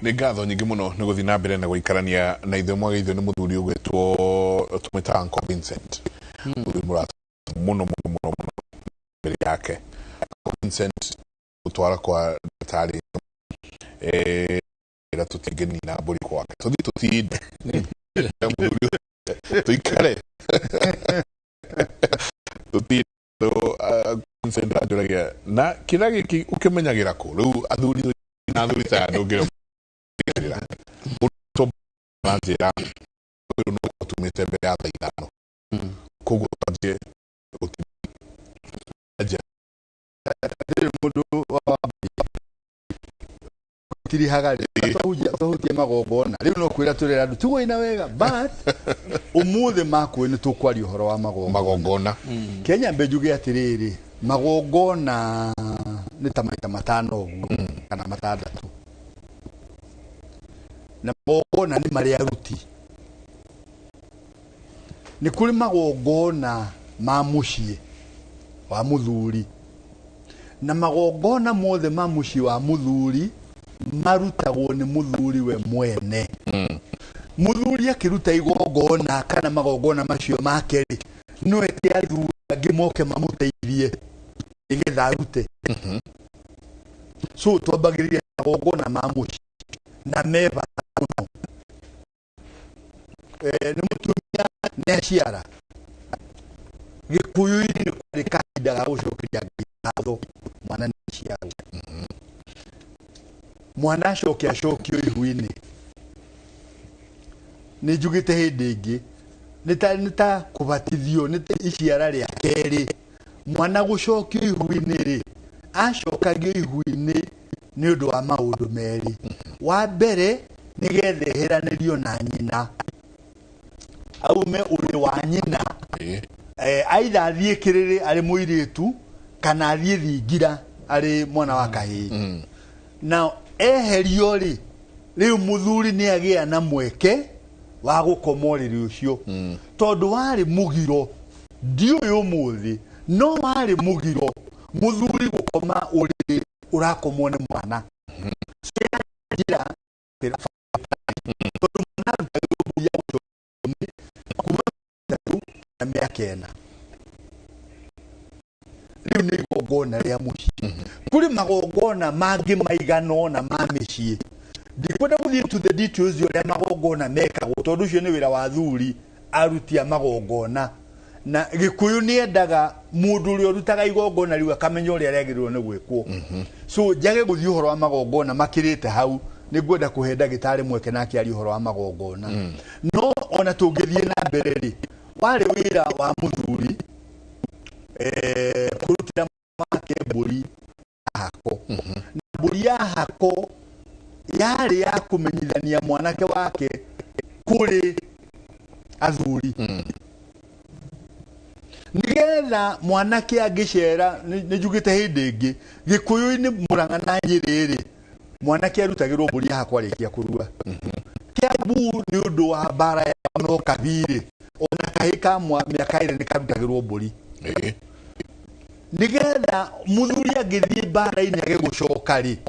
Nĩ ngatho nyingĩ mũno nĩ gũthiĩ na mbere na gũikarania na ithe mwagĩithio nĩ mũthuri ũgwĩtwo tũmĩtaga Uncle Vincent. Mũthuri mũrata mũno mbere yake. Uncle Vincent gũtwara kwa ndagĩtarĩ ĩra tũtingĩni na mbũri kwake. Tũthiĩ tũtinde. Mũthuri tũikare. Tũtinde Vincent anjũragia na kĩrĩa gĩkĩ ũkĩmenyagĩra kũ? Rĩu athuri na athuri ta ndũngĩra Manzira, no tumete mbere ya ithano. Koguo twanjie mundu wa tiri hagari twahutie magongona riu no kwira turera andu tugoina wega but umuthe makwe ni tukwaria uhoro wa magongona. Kenya mbejuge atiriri magongona ni ta maita matano kana matandatu na magongona ni maria ruti ni kuri magongona ma mucii wa muthuri na magongona mothe ma mucii wa muthuri marutagwo ni muthuri we mwene. Muthuri akiruta igongona kana magongona macio make no eti athuri angi moke mamuteithie igetha arute. So twambagiriria magongona ma mucii na meva no ni mutumia ne aciara gikuyu-ini ni kwari kahinda ga gucokeria ngatho mwana ni aciara. Mwana acokio ihu-ini ni njugite hindi ingi ni ta kubatithio ni iciara ria keri. Mwana gucokio ihu-ini ri acokagio ihu-ini ni undu wa maundu meri. Wa mbere ni gethehiranirio na nyina aume uri wa nyina aitha athie kiriri ari muiritu kana athie thingira ari mwana wa kahii. Na eherio ri riu muthuri ni agia na mweke wa gukomoriri ucio tondu wari mugiro ndiuyu umuthi no wari mugiro muthuri gukoma uri urakomwo ni mwana njira tondu mwana na miaka ena riu ni igongona ria mucii. Kuri magongona mangi maigano na ma micii ndikwenda guthie to the details uria magongona mekagwo tondu ucio ni wira wa athuri arutia magongona na gikuyu ni endaga mundu uri urutaga igongona riu akamenya uria riagirwo ni gwikwo. So jage guthie uhoro wa magongona makirite hau ni ngwenda kuhe ndagitari mweke nake ari uhoro wa magongona. No ona tungithie na mbere ri wari wira wa muthuri kurutira make mburi hako. Mburi ya hako yari ya kumenyithania mwanake wake kuri athuri. Nigetha mwanake agicera ni njugite hindi ingi gikuyu-ini Murang'a na Nyeri mwanake arutagirwo mburi ya hako arikia kurua. Kiambu ni undu wa bara ya no kabiri ona kahika miaka ire ni karutagirwo mburi. Nigetha muthuri agithie bara-ini age gucoka ri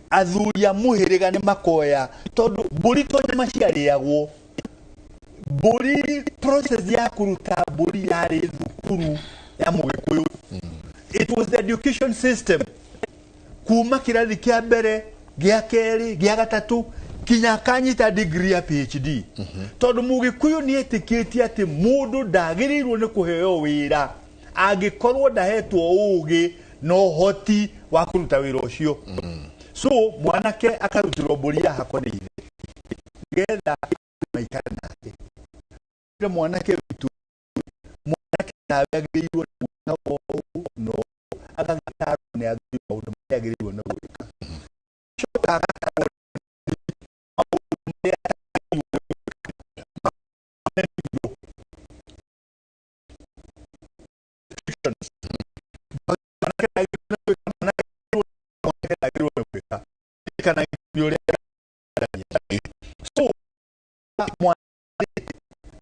athuri a muhiriga ni makoya tondu mburi to nyama ciariagwo. Mburi process ya kuruta mburi yari thukuru ya Mugikuyu. It was the education system kuma kirathi kia mbere gia keri gia gatatu kinya kanyita degree ya PhD. Tondu Mugikuyu ni etikitie ati mundu ndagirirwo ni kuheo wira angikorwo ndahetwo ugi no hoti wa kuruta wira ucio. So mwanake akarutirwo mburi ya hako ni ithe getha maikara nake mwanake witu mwanake ndagirirwo no akagitaro ni athuri maundu ndagirirwo no gwika. So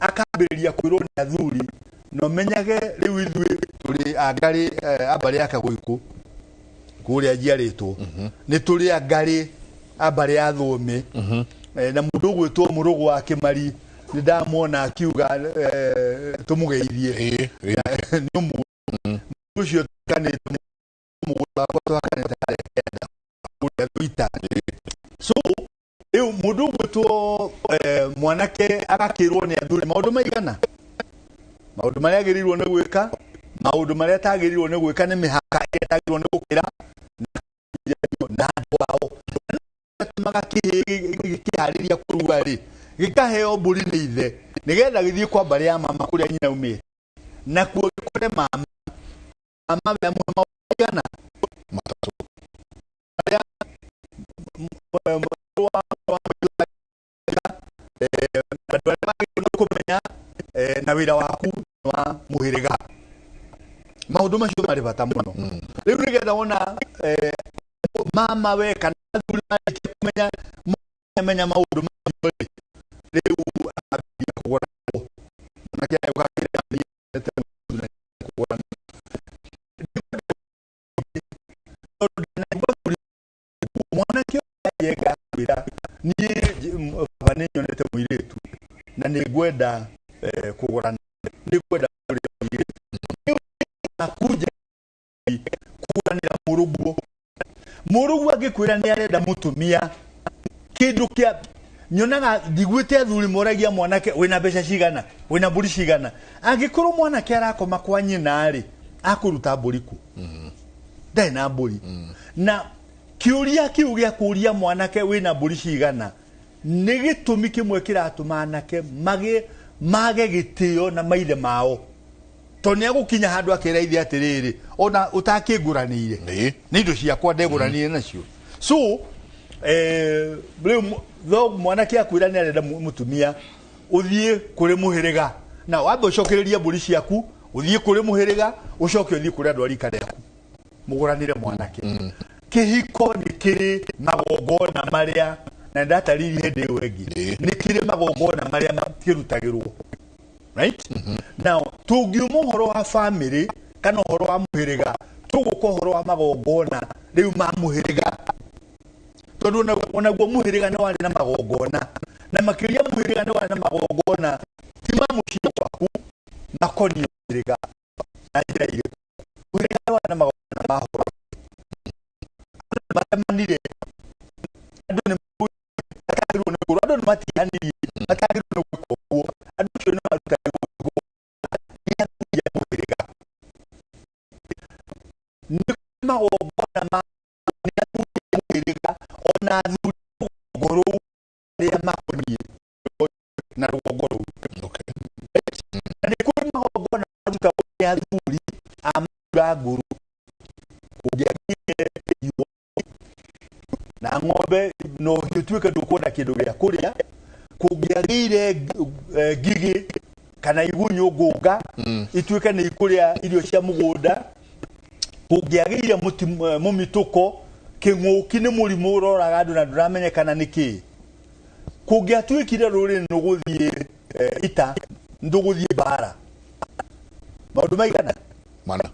akabiria kwirwo ni athuri no menyage riu ithui turi angari abari akaguiku kuria jiaritwo ni turi angari abare ya thome na mundu gwitwo murugu wa Kimari ni ndamona akiuga tumugeithie ni mu ucio kanite mugura kwa kanite so mundu gwitwo mwanake agakirwo ni athuri maundu maigana maundu maria agirirwo ni gwika maundu maria tagirirwo ni gwika ni mihaka tagirirwo ni gukira na wao magakihariria kuruga ri gikaheo mburi ni ithe nigetha githie kwa mbari ya mama kuria nyina umite na kuo gikore mama ya mama igana matatu kumenya na wira waku wa muhiriga maundu macio mari bata muno riu nigetha wona mama we kana kumenya menya maundu macio riu kugora na kia mwana kio yega wira ni bane nyonete muiretu na nigwenda kugora nigwenda akuja kuranira murugu agikwira ni arenda mutumia kindu kia nyonaga digwite athuri moragia mwanake wina mbeca cigana wina mburi cigana angikuru mwanake arakoma kwa nyina ri akuruta mburiku ndai na mburi na kiuria kiu gia kuria mwanake wina mburi cigana ni gitumi kimwe kiratuma anake mage gitio na maithe mao toni agukinya handu akiraithia atiriri ona utakiguranire ni indo ciakwa ndeguranire nacio so tho mwanake akwira ni arenda mutumia uthie kuri muhiriga na wambe ucokereria mburi ciaku uthie kuri muhiriga ucoke uthie kuri andu arika yaku muguranire mwanake kihiko ni kiri magogona maria na ndatariri hende wengi ni kiri magogona maria makirutagirwo right now tugiumo horo wa family kana horo wa muhiriga tuguko horo wa magogona riu ma muhiriga tondu ona gwo muhiriga ni wari na magogona na makiria muhiriga ni wari na magogona tima mucio waku makoni muhiriga na njira ile muhiriga ni wari na magogona mahoro manire andu ni mutakiru ni kuru andu matihaniri matakiru ni kuko andu cio ni marutaga ya muhiriga ni magogona ma ni muhiriga ona goro ya makoni na rugogoro ni kuri magogona ruta ya thuri amura guru ugiagire na ng'ombe no gituika dukuona kindu gya kuria kugiagire gigi kana igunyu guga ituika ni ikuria irio cia mugunda kugiagire mumituko king'uki ni murimu uroraga andu na nduramenyekana niki kugiatuikire ruri nuguthie ita nduguthie bara maundu maigana mana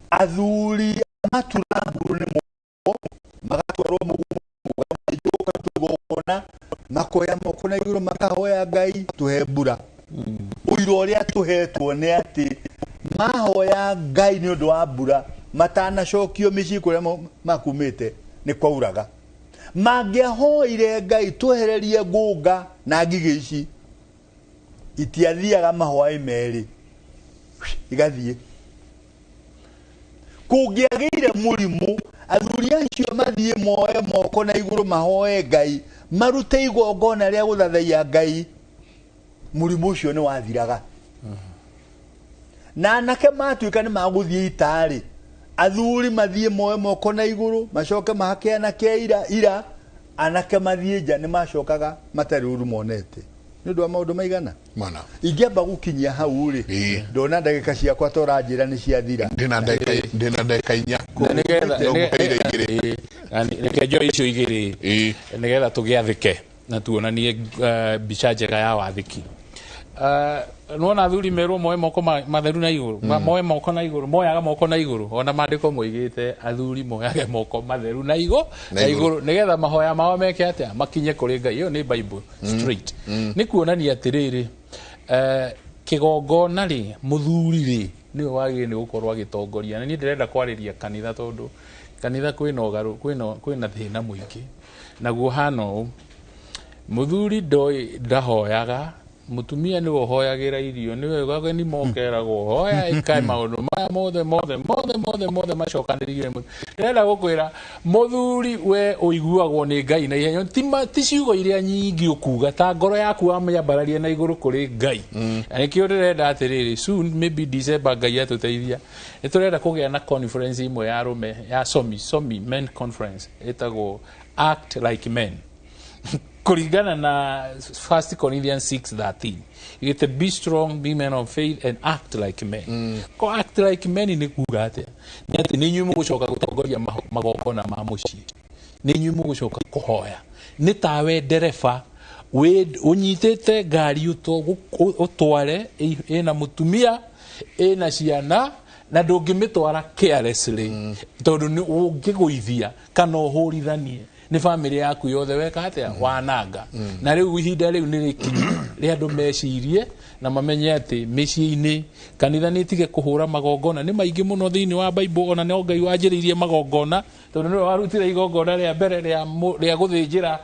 athuri maturamburu ni magatwarwo mugona makoya moko na iguru makahoya Ngai tuhe mbura uiro uria tuhetwo ni ati mahoya Ngai ni undu wa mbura matana cokio mici kuria makumite ni kwauraga mangiahoire Ngai tuhererie ngunga na ngigi ici itiathiaga mahoya meri igathie kugiagire murimu athuri acio mathie moe moko na iguru mahoe Ngai marute igongona ria guthathaiya Ngai murimu ucio ni wathiraga na anake matuika ni maguthie itari athuri mathie moe moko na iguru macoke mahake anake ira anake mathie nja ni macokaga matari uru monete ni undu wa maundu maigana mana ingiamba gukinyia hau ri ndona ndagika ciakwa toranjira ni ciathira ndina ndagika inya nekejo icio igiri nigetha tugiathike na tuonanie mbica njega ya wathiki no na thuri merwo moe moko matheru na iguru moe moko na iguru moyaga moko na iguru ona mandiko moigite athuri moyage moko matheru na iguru nigetha mahoya mao meke atia makinye kuri Ngai iyo ni Bible straight ni kuonania atiriri kigongona ri muthuri ri ni wagi ni gukorwo agitongoria na ni ndirenda kwariria kanitha tondu kanitha kwina ugaru kwina thina muingi naguo hano muthuri ndahoyaga mutumia ni wohoyagira irio ni wega ni mokeragwo hoya ikai maundu maya mothe macokanirie ndenda gukwira muthuri we uiguagwo ni Ngai na ihenya ti ciugo iria nyingi ukuga ta ngoro yaku amyambararia na iguru kuri Ngai nikio ndirenda atiriri soon maybe December Ngai atuteithia niturenda kugia na conference imwe ya rume ya somi men conference etagwo act like men kuringana na 1 Corinthians 6:13 you be strong, be men of faith and act like men ko act like men ni kuga atia ni ati ni nyumu gucoka gutongoria magongona ma mucii ni nyumu gucoka kuhoya ni tawe ndereba we unyitete ngari utware ina mutumia ina ciana na ndungimitwara carelessly tondu ni ungiguithia kana uhurithanie ni family yaku yothe weka atia wananga na riu ihinda riu ni rikinyi ri andu mecirie na mamenye ati micii-ini kanitha ni tige kuhura magongona ni maingi muno thiini wa Bible ona no Ngai wanjiriirie magongona tondu ni warutire igongona ria mbere ria guthinjira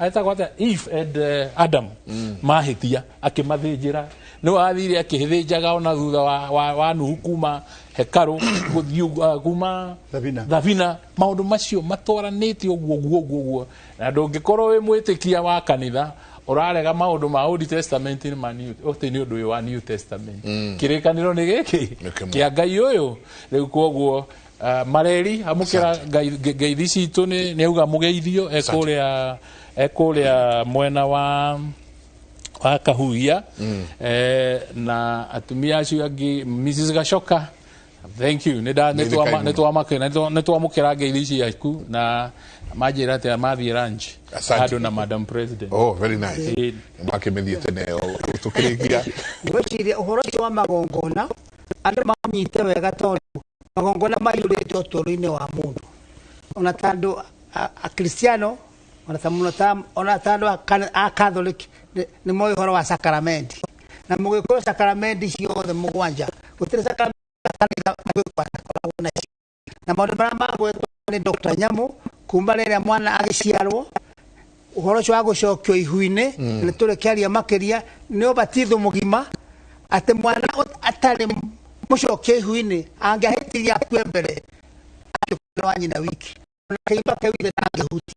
aitagwata Eve and Adam mahitia akimathinjira no athire akihithinjaga ona thutha wa Nuhu kuma hekaru guthiu kuma Thavina maundu macio matwaranite uguo na ndungikorwo wi mwitikia wa kanitha urarega maundu ma Old Testament ni mani ni undu wa New Testament kirikaniro ni giki kia Ngai uyu riu koguo mareri amukira Ngai thicitu ni auga mugeithio ekuria mwena wa Kahuia na atumia acio angi Mrs. Gacoka thank you netwamukira Ngai thici yaku na majira ati mathie ranch ado na Madam President. Oh, very nice. Makimediate ne tukirikia gweciria uhoro wa magongona andu manyite wega tondu magongona mayurite utoro-ini wa mundu ona tandu a Cristiano ona tandu a Catholic ni moi horo wa sakramenti na mugikoro sakramenti ciothe mugwanja gutire sakramenti na maundu maria magwetwo ni Dr. Nyamu kumba riria mwana agiciarwo uhoro ucio wa gucokio ihu-ini ni turikiaria makiria ni ubatitho mugima ati mwana atari mucokio ihu-ini angiahitiria akue mbere wa nyina wiki kaimba kewire nangihuti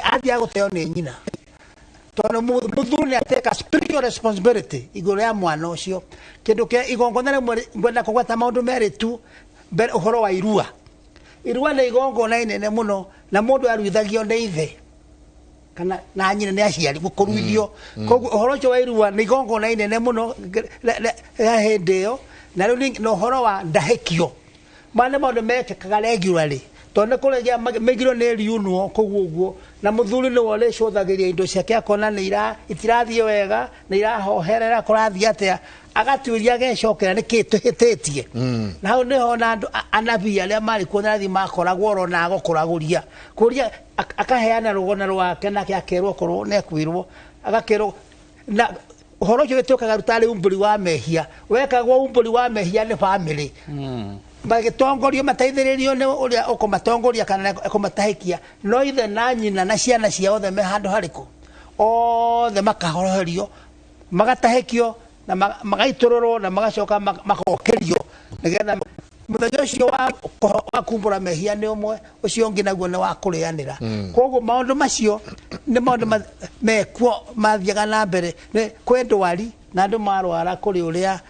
athia guteo ni nyina tondu muthuri ateka spiritual responsibility iguru ya mwana ucio kindu kia igongona rimwe ngwenda kugweta maundu meri tu mbere uhoro wa irua ni igongona inene muno na mundu aruithagio ni ithe kana na nyina ni aciari gukuruithio koguo uhoro ucio wa irua ni igongona inene muno ya hindi iyo na riu no uhoro wa ndahikio mane maundu mekekaga regularly tondu kuregia megiro ni riunuo koguo na muthuri ni wole cothagiria indo ciake akona ni itirathie wega ni irahoherera kurathia atia agatuiria agecokera ni kituhititie na hau niho na andu anabii aria mari kuona thi makoragwo ro na agokuraguria kuria akaheana rugona rwake nake akerwo korwo ne kwirwo agakerwo na uhoro ucio gitukaga rutari umburi wa mehia wekagwo umburi wa mehia ni family magitongorio mateithiririo ni uria ukumatongoria kana kumatahikia no ithe na nyina na ciana ciothe me handu hariku othe makahoroherio magatahikio na magaitururwo na magacoka magokerio nigetha muthenya ucio wa kumbura mehia ni umwe ucio ngi naguo ni wa kurianira koguo maundu macio ni maundu mekuo mathiaga na mbere kwendwari na andu marwara kuri uria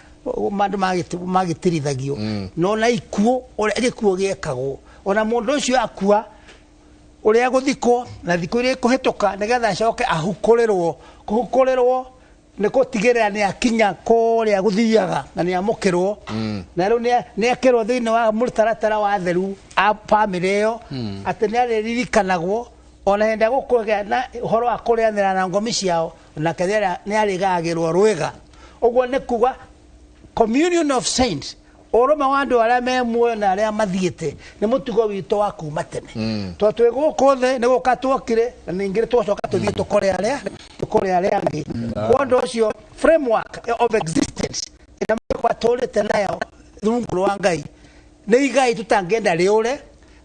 mandu magitirithagia no na ikuo uria gikuo giekagwo ona mundu ucio akua uria guthikwo na thikũ iria kuhituka nigetha acoke kuhukurirwo ni gutigirira ni akinya kuria guthiaga na ni amukirwo na riu ni akirwo thiini wa mutaratara wa theru a family iyo ati ni ariririkanagwo ona henda gukugea na horo wa kurianira na ngomi ciao na kethera ni arigagirwo rwega uguo ni kuga communion of saints oroma wandu aria me muoyo na aria mathiete ni mutugo wito wa kuma tene to twiguko the ni gukatwokire na ningire twacoka tuthie tukore aria ngi kondo cio framework of existence ina kwa tolete nayo rungu rwa Ngai ni igai tutangenda riure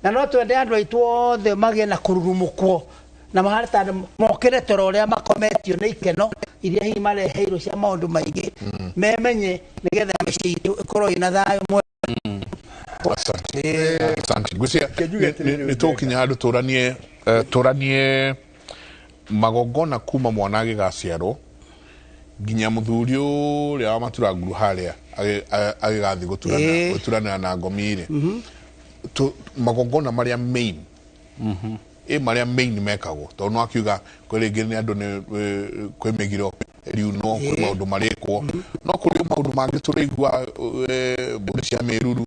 na no twende andu aitwo the magie na kururumukwo na maharta mokire toro ria makometio ni ikeno iria hi mareheirwo cia maundu maingi memenye nigetha mĩciĩ itũ ikorwo ina thayo mwe. Asante gucia ni tokinya handu turanie magongona kuma mwanage gaciaro ginya muthuri uria wa matura nguru haria agigathi guturana na ngomire magongona maria main maria main mekagwo to no akiuga kuri ni andu ni kwimigiro riu no kuri maundu marikwo no kuri maundu mangi turigwa mburi cia miruru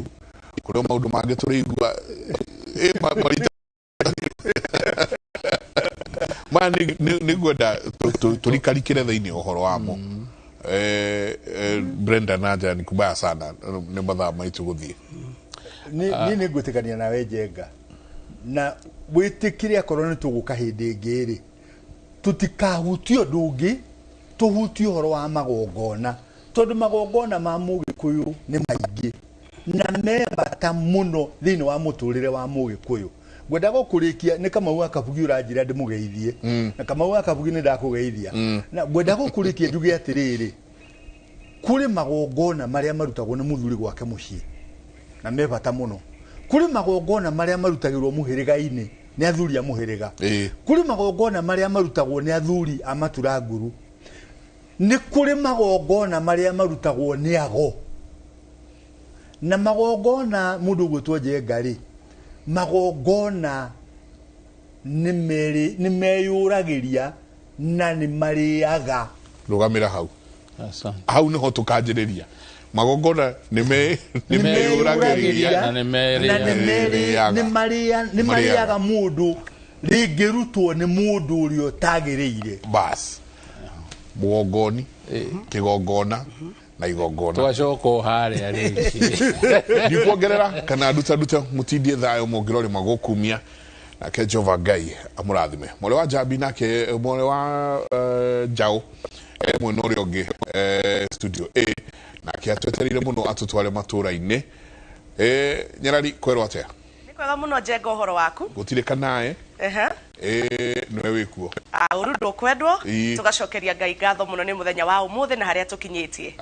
kuri maundu mangi turigwa marita mani ni gwenda turikarikire thiini uhoro wamo Brenda naja ni kubaya sana ni mathaa maitu guthie ni ngutikania nawe Njenga na witikire akorwo ni tuguka hindi ngiri tutikahutio ndungi tuhutio horo wa magongona tondu magongona ma Mugikuyu ni maingi na mebata muno thiini wa muturire wa Mugikuyu gwenda gukurikia ni kama wa kabugi uranjira ndimugeithie na kama wa kabugi ni ndakugeithia na gwenda gukurikia njuge atiriri kuri magongona maria marutagwo ni muthuri gwake mucii na mebata muno kuri magongona maria marutagirwo muhiriga-ini ni athuri a muhiriga kuri magongona maria marutagwo ni athuri a matura nguru ni kuri magongona maria marutagwo ni ago na magongona mundu gwitwo Njenga ri magongona ni meyuragiria na ni mariaga rugamira hau hau niho tukanjiriria magongona ni meyuragiria na ni mariaga mundu ringirutwo ni mundu urio tagiriire bas mugongoni kigongona na igongona twacoko haria riki ni kuongerera kana duta mutindie thayo mugirori magokumia nake Jehova Ngai amurathime mole wa Jabi nake mole wa Jao mwena uria ungi studio A nake atweterire muno atutware matura-ini Nyarari kwerwo atia ni kwega muno Njenga uhoro waku gutirika nae niwe wikuo uru ndukwendwo tugacokeria Ngai ngatho muno ni muthenya wa umuthi na haria tukinyitie